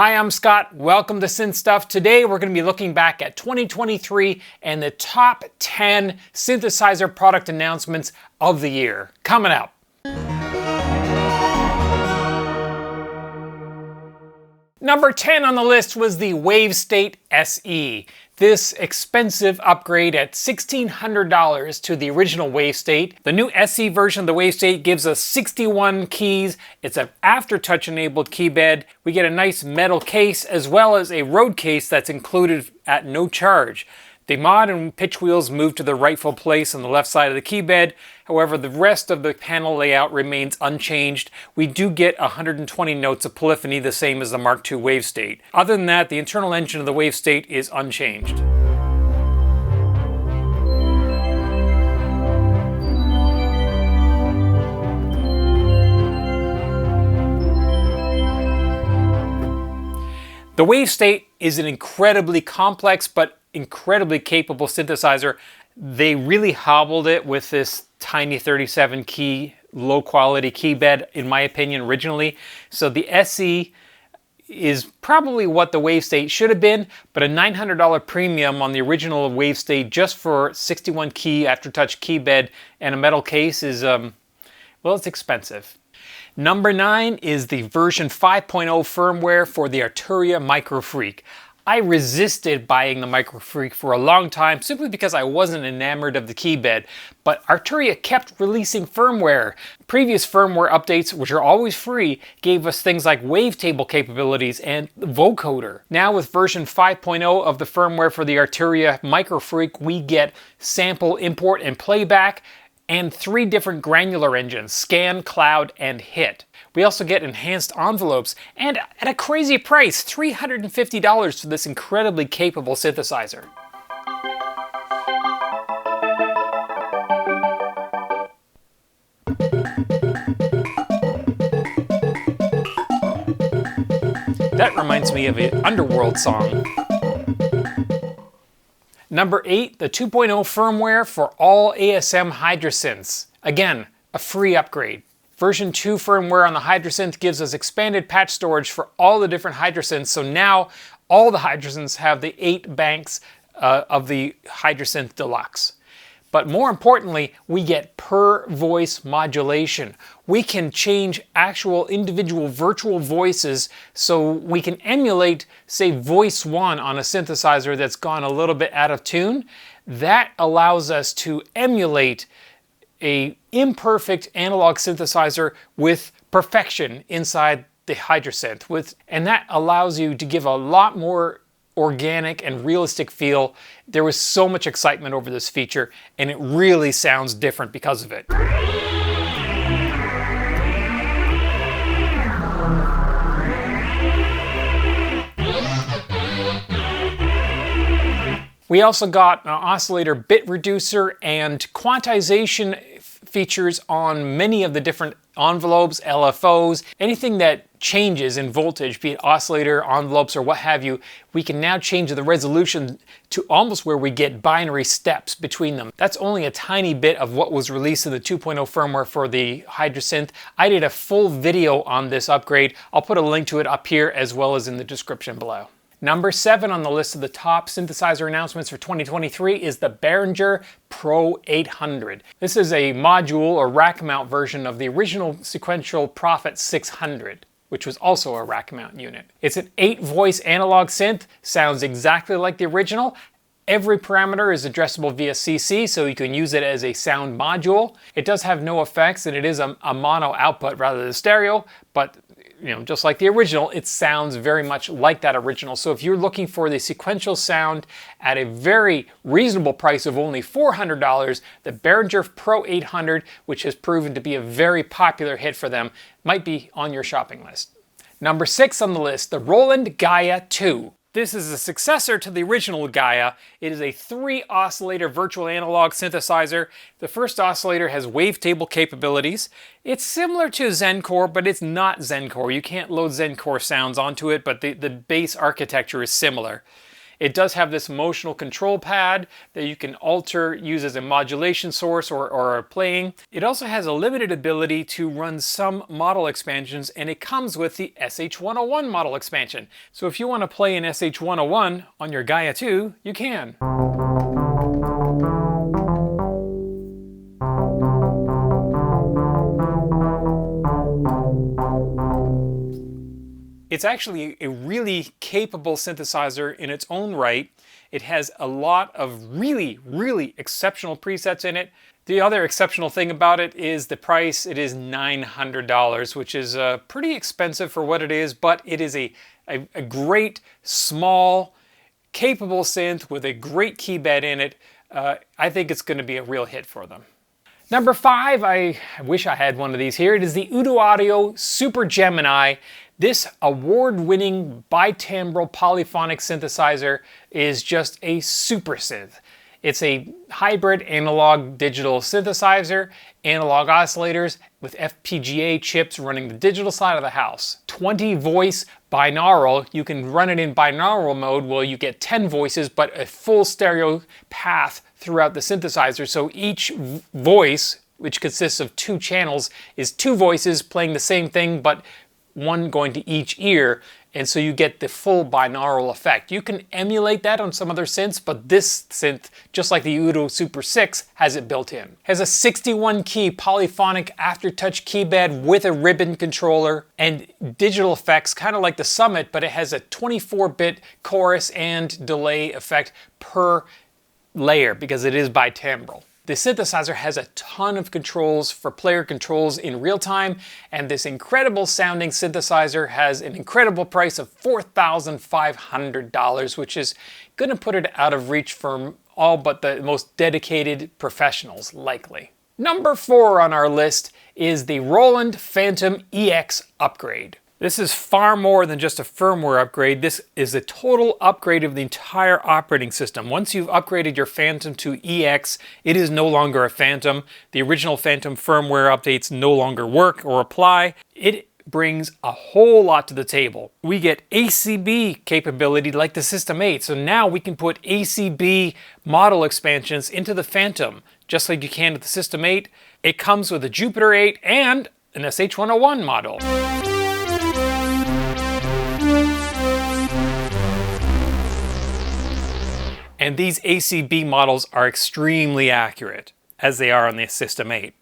Hi, I'm Scott. Welcome to Synth Stuff. Today we're going to be looking back at 2023 and the top 10 synthesizer product announcements of the year. Coming up. Number 10 on the list was the Wavestate SE. This expensive upgrade at $1,600 to the original Wavestate. The new SE version of the Wavestate gives us 61 keys. It's an aftertouch enabled key bed. We get a nice metal case as well as a road case that's included at no charge. The mod and pitch wheels move to the rightful place on the left side of the key bed. However, the rest of the panel layout remains unchanged. We do get 120 notes of polyphony, the same as the Mark II Wavestate. Other than that, the internal engine of the Wavestate is unchanged. The Wavestate is an incredibly complex but incredibly capable synthesizer. They really hobbled it with this tiny 37 key, low quality key bed, in my opinion, originally. So the SE is probably what the Wavestate should have been, but a $900 premium on the original Wavestate just for 61 key aftertouch key bed and a metal case is, well, it's expensive. Number 9 is the version 5.0 firmware for the Arturia Microfreak. I resisted buying the Microfreak for a long time simply because I wasn't enamored of the key bed, but Arturia kept releasing firmware. Previous firmware updates, which are always free, gave us things like wavetable capabilities and vocoder. Now with version 5.0 of the firmware for the Arturia Microfreak, we get sample import and playback, and 3 different granular engines, scan, cloud, and hit. We also get enhanced envelopes, and at a crazy price, $350 for this incredibly capable synthesizer. That reminds me of an Underworld song. Number 8, the 2.0 firmware for all ASM Hydrasynths. Again, a free upgrade. Version 2 firmware on the Hydrasynth gives us expanded patch storage for all the different Hydrasynths, so now all the Hydrasynths have the 8 banks of the Hydrasynth Deluxe. But more importantly, we get per voice modulation. We can change actual individual virtual voices so we can emulate, say, voice 1 on a synthesizer that's gone a little bit out of tune. That allows us to emulate an imperfect analog synthesizer with perfection inside the Hydrasynth. And that allows you to give a lot more organic and realistic feel. There was so much excitement over this feature, and it really sounds different because of it. We also got an oscillator bit reducer and quantization features on many of the different envelopes, LFOs, anything that changes in voltage, be it oscillator, envelopes, or what have you. We can now change the resolution to almost where we get binary steps between them. That's only a tiny bit of what was released in the 2.0 firmware for the Hydrasynth. I did a full video on this upgrade. I'll put a link to it up here as well as in the description below. Number 7 on the list of the top synthesizer announcements for 2023 is the Behringer Pro-800. This is a module or rack mount version of the original sequential Prophet 600, which was also a rack mount unit. It's an 8-voice analog synth, sounds exactly like the original. Every parameter is addressable via CC, so you can use it as a sound module. It does have no effects, and it is a mono output rather than stereo, but just like the original, it sounds very much like that original. So if you're looking for the sequential sound at a very reasonable price of only $400, the Behringer Pro-800, which has proven to be a very popular hit for them, might be on your shopping list. Number 6 on the list, the Roland GAIA 2. This is a successor to the original GAIA. It is a 3-oscillator virtual analog synthesizer. The first oscillator has wavetable capabilities. It's similar to Zencore, but it's not Zencore. You can't load Zencore sounds onto it, but the base architecture is similar. It does have this motional control pad that you can use as a modulation source or a playing. It also has a limited ability to run some model expansions, and it comes with the SH101 model expansion. So if you want to play an SH101 on your GAIA 2, you can. It's actually a really capable synthesizer in its own right. It has a lot of really, really exceptional presets in it. The other exceptional thing about it is the price. It is $900, which is pretty expensive for what it is, but it is a great, small, capable synth with a great key bed in it. I think it's going to be a real hit for them. Number 5, I wish I had one of these here. It is the Udo Audio Super Gemini. This award-winning bitimbral polyphonic synthesizer is just a super synth. It's a hybrid analog digital synthesizer, analog oscillators with FPGA chips running the digital side of the house. 20 voice binaural, you can run it in binaural mode where you get 10 voices but a full stereo path throughout the synthesizer. So each voice, which consists of 2 channels, is 2 voices playing the same thing but one going to each ear, and so you get the full binaural effect. You can emulate that on some other synths, but this synth, just like the Udo Super 6, has it built in. It has a 61 key polyphonic aftertouch keybed with a ribbon controller and digital effects, kind of like the Summit, but it has a 24-bit chorus and delay effect per layer because it is bitimbral. The synthesizer has a ton of controls for player controls in real time, and this incredible sounding synthesizer has an incredible price of $4,500, which is going to put it out of reach for all but the most dedicated professionals, likely. Number 4 on our list is the Roland Fantom EX upgrade. This is far more than just a firmware upgrade. This is a total upgrade of the entire operating system. Once you've upgraded your Fantom to EX, it is no longer a Fantom. The original Fantom firmware updates no longer work or apply. It brings a whole lot to the table. We get ACB capability like the System 8. So now we can put ACB model expansions into the Fantom, just like you can with the System 8. It comes with a Jupiter 8 and an SH101 model. And these ACB models are extremely accurate, as they are on the System 8.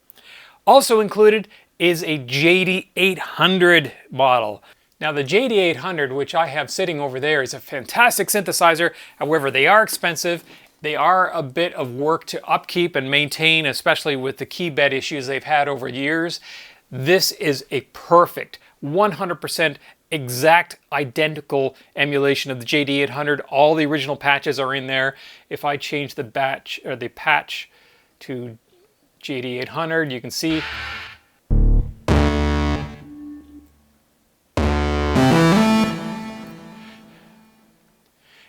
Also included is a JD800 model. Now the JD800, which I have sitting over there, is a fantastic synthesizer. However, they are expensive. They are a bit of work to upkeep and maintain, especially with the keybed issues they've had over years. This is a perfect 100% exact identical emulation of the JD800. All the original patches are in there. If I change the patch to JD800, you can see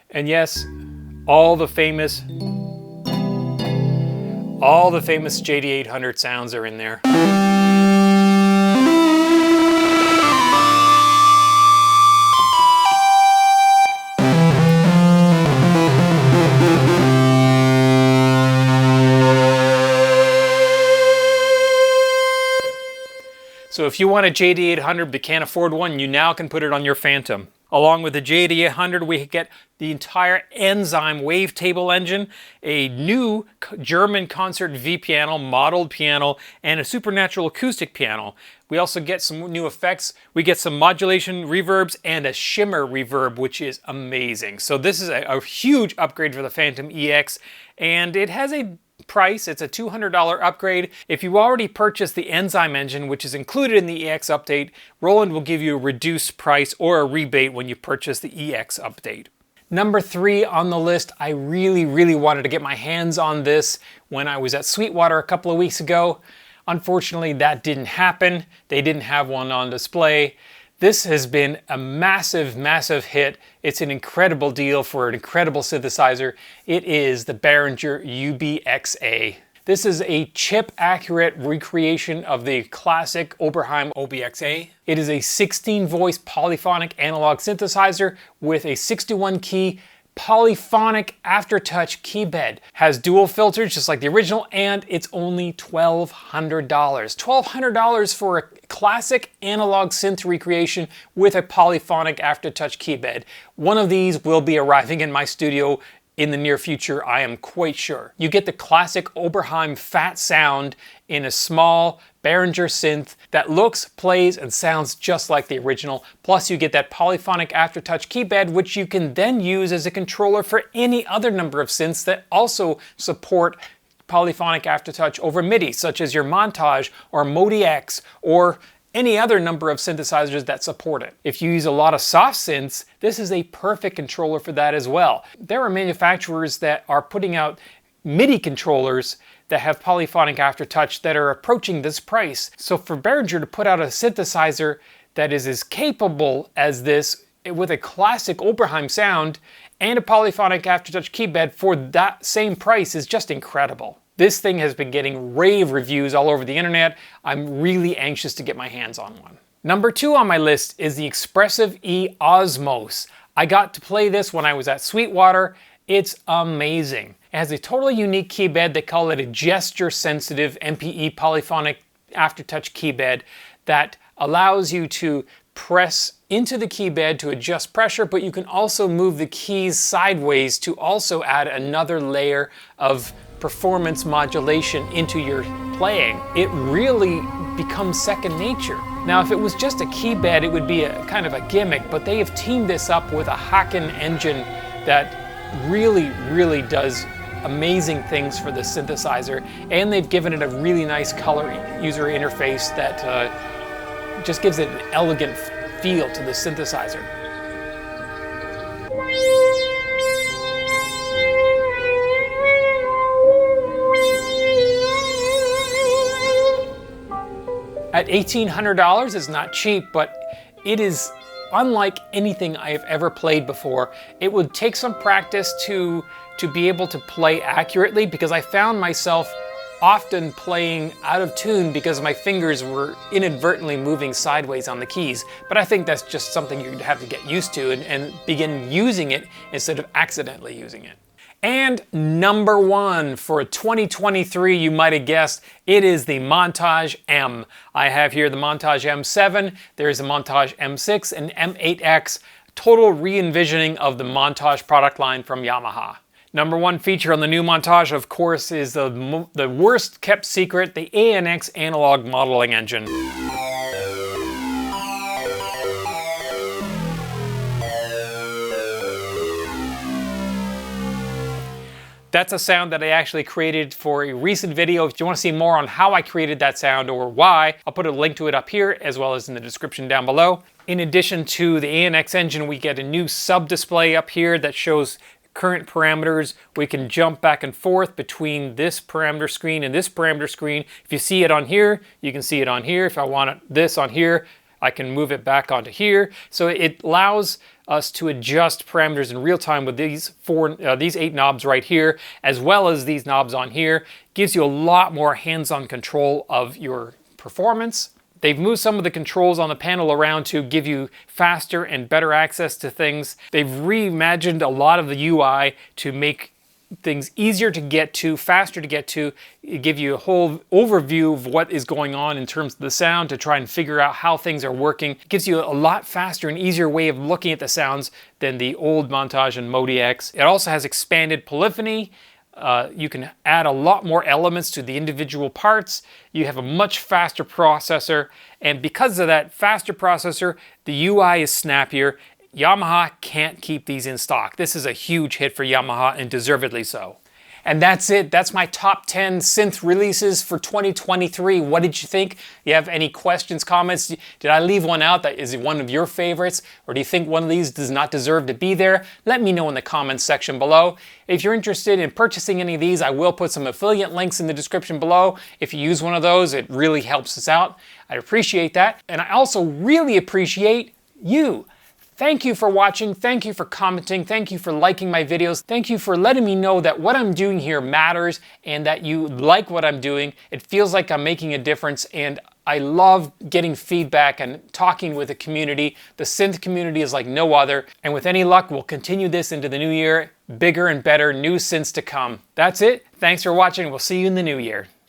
and yes, all the famous JD800 sounds are in there. So if you want a JD800 but can't afford one, you now can put it on your Fantom. Along with the JD800, we get the entire Enzyme wavetable engine, a new German concert V piano, modeled piano, and a supernatural acoustic piano. We also get some new effects. We get some modulation reverbs and a shimmer reverb, which is amazing. So this is a huge upgrade for the Fantom EX, and it has a price. It's a $200 upgrade. If you already purchased the Enzyme engine, which is included in the EX update, Roland will give you a reduced price or a rebate when you purchase the EX update. Number 3 on the list, I really wanted to get my hands on this when I was at Sweetwater a couple of weeks ago. Unfortunately, that didn't happen. They didn't have one on display. This has been a massive hit. It's an incredible deal for an incredible synthesizer. It is the Behringer UB-Xa. This is a chip-accurate recreation of the classic Oberheim OBXA. It is a 16-voice polyphonic analog synthesizer with a 61-key polyphonic aftertouch keybed. Has dual filters just like the original, and it's only $1,200. $1,200 for a classic analog synth recreation with a polyphonic aftertouch keybed. One of these will be arriving in my studio in the near future, I am quite sure. You get the classic Oberheim fat sound in a small Behringer synth that looks, plays, and sounds just like the original. Plus you get that polyphonic aftertouch keybed, which you can then use as a controller for any other number of synths that also support polyphonic aftertouch over MIDI, such as your Montage or MODI-X or any other number of synthesizers that support it. If you use a lot of soft synths, this is a perfect controller for that as well. There are manufacturers that are putting out MIDI controllers that have polyphonic aftertouch that are approaching this price. So for Behringer to put out a synthesizer that is as capable as this with a classic Oberheim sound and a polyphonic aftertouch keybed for that same price is just incredible. This thing has been getting rave reviews all over the internet. I'm really anxious to get my hands on one. Number 2 on my list is the Expressive E Osmose. I got to play this when I was at Sweetwater. It's amazing. It has a totally unique keybed. They call it a gesture-sensitive MPE polyphonic aftertouch keybed that allows you to press into the keybed to adjust pressure, but you can also move the keys sideways to also add another layer of performance modulation into your playing. It really becomes second nature. Now, if it was just a keybed, it would be a kind of a gimmick, but they have teamed this up with a Haken engine that really does amazing things for the synthesizer, and they've given it a really nice color user interface that just gives it an elegant feel to the synthesizer. At $1,800, it's not cheap, but it is unlike anything I have ever played before. It would take some practice to be able to play accurately, because I found myself often playing out of tune because my fingers were inadvertently moving sideways on the keys. But I think that's just something you'd have to get used to and begin using it instead of accidentally using it. And number 1 for 2023, you might have guessed, it is the Montage M. I have here the Montage M7, there's a Montage M6 and M8x, total re-envisioning of the Montage product line from Yamaha. Number 1 feature on the new Montage, of course, is the worst kept secret, the ANX analog modeling engine. That's a sound that I actually created for a recent video. If you want to see more on how I created that sound or why, I'll put a link to it up here as well as in the description down below. In addition to the ANX engine, we get a new sub-display up here that shows current parameters. We can jump back and forth between this parameter screen and this parameter screen. If you see it on here, you can see it on here. If I want this on here, I can move it back onto here. So it allows us to adjust parameters in real time with these 8 knobs right here, as well as these knobs on here. Gives you a lot more hands-on control of your performance. They've moved some of the controls on the panel around to give you faster and better access to things. They've reimagined a lot of the UI to make things easier to get to, faster to get to, give you a whole overview of what is going on in terms of the sound to try and figure out how things are working. It gives you a lot faster and easier way of looking at the sounds than the old Montage and MODI-X. It also has expanded polyphony. You can add a lot more elements to the individual parts. You have a much faster processor, and because of that faster processor, the UI is snappier. Yamaha can't keep these in stock. This is a huge hit for Yamaha, and deservedly so. And that's it. That's my top 10 synth releases for 2023. What did you think? You have any questions, comments? Did I leave one out? Is it one of your favorites? Or do you think one of these does not deserve to be there? Let me know in the comments section below. If you're interested in purchasing any of these, I will put some affiliate links in the description below. If you use one of those, it really helps us out. I appreciate that. And I also really appreciate you. Thank you for watching, thank you for commenting, thank you for liking my videos, thank you for letting me know that what I'm doing here matters and that you like what I'm doing. It feels like I'm making a difference, and I love getting feedback and talking with the community. The synth community is like no other, and with any luck, we'll continue this into the new year. Bigger and better new synths to come. That's it. Thanks for watching. We'll see you in the new year.